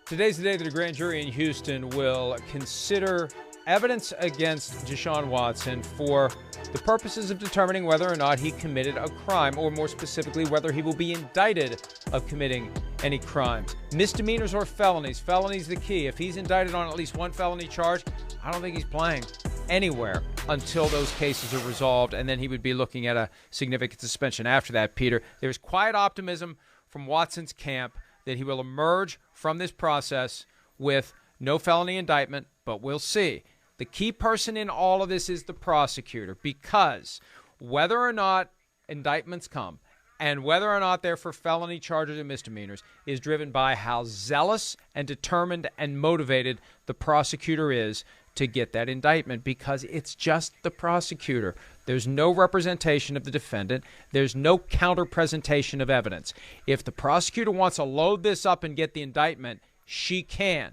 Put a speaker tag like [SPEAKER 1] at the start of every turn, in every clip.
[SPEAKER 1] Today's the day that a grand jury in Houston will consider evidence against Deshaun Watson for the purposes of determining whether or not he committed a crime, or more specifically, whether he will be indicted of committing any crimes. Misdemeanors or felonies. Felonies the key. If he's indicted on at least one felony charge, I don't think he's playing anywhere until those cases are resolved, and then he would be looking at a significant suspension after that, Peter. There's quiet optimism from Watson's camp that he will emerge from this process with no felony indictment, but we'll see. The key person in all of this is the prosecutor, because whether or not indictments come and whether or not they're for felony charges and misdemeanors is driven by how zealous and determined and motivated the prosecutor is to get that indictment, because it's just the prosecutor. There's no representation of the defendant. There's no counter-presentation of evidence. If the prosecutor wants to load this up and get the indictment, she can.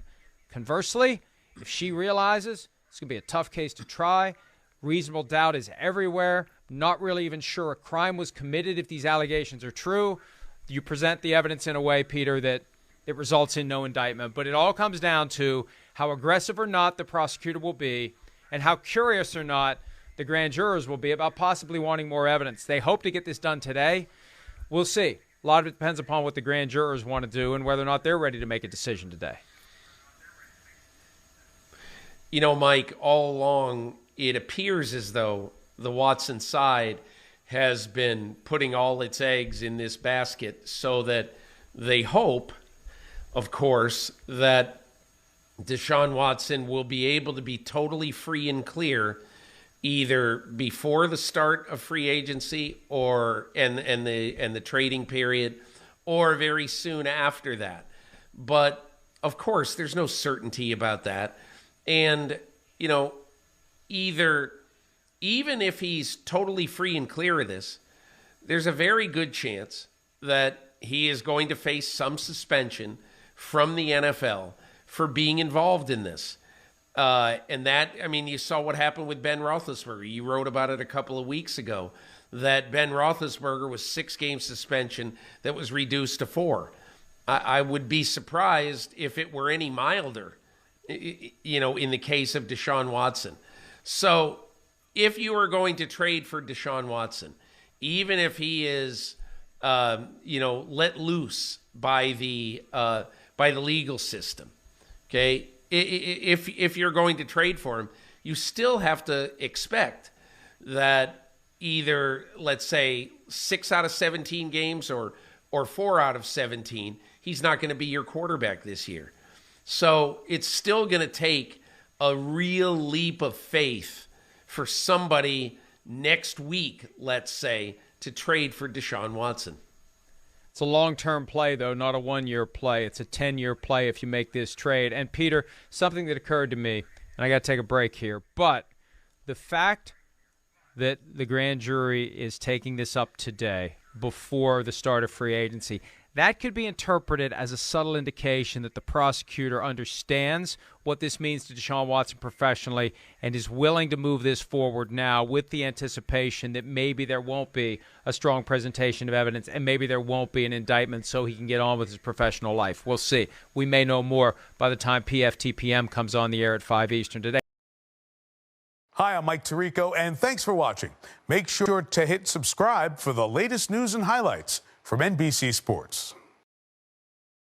[SPEAKER 1] Conversely, if she realizes it's going to be a tough case to try, reasonable doubt is everywhere, not really even sure a crime was committed if these allegations are true, you present the evidence in a way, Peter, that it results in no indictment. But it all comes down to how aggressive or not the prosecutor will be, and how curious or not the grand jurors will be about possibly wanting more evidence. They hope to get this done today. We'll see. A lot of it depends upon what the grand jurors want to do and whether or not they're ready to make a decision today.
[SPEAKER 2] You know, Mike, all along, it appears as though the Watson side has been putting all its eggs in this basket so that they hope, of course, that Deshaun Watson will be able to be totally free and clear either before the start of free agency or and the trading period, or very soon after that. But of course, there's no certainty about that. And, you know, even if he's totally free and clear of this, there's a very good chance that he is going to face some suspension from the NFL for being involved in this. And that, I mean, you saw what happened with Ben Roethlisberger. You wrote about it a couple of weeks ago, that Ben Roethlisberger was 6-game suspension that was reduced to 4. I would be surprised if it were any milder, you know, in the case of Deshaun Watson. So if you are going to trade for Deshaun Watson, even if he is, let loose by the legal system, okay, if you're going to trade for him, you still have to expect that either, let's say, 6 out of 17 games or 4 out of 17, he's not going to be your quarterback this year. So it's still going to take a real leap of faith for somebody next week, let's say, to trade for Deshaun Watson.
[SPEAKER 1] It's a long-term play, though, not a one-year play. It's a 10-year play if you make this trade. And, Peter, something that occurred to me, and I got to take a break here, but the fact that the grand jury is taking this up today before the start of free agency, that could be interpreted as a subtle indication that the prosecutor understands what this means to Deshaun Watson professionally and is willing to move this forward now with the anticipation that maybe there won't be a strong presentation of evidence and maybe there won't be an indictment so he can get on with his professional life. We'll see. We may know more by the time PFTPM comes on the air at 5 Eastern today.
[SPEAKER 3] Hi, I'm Mike Tirico, and thanks for watching. Make sure to hit subscribe for the latest news and highlights from NBC Sports.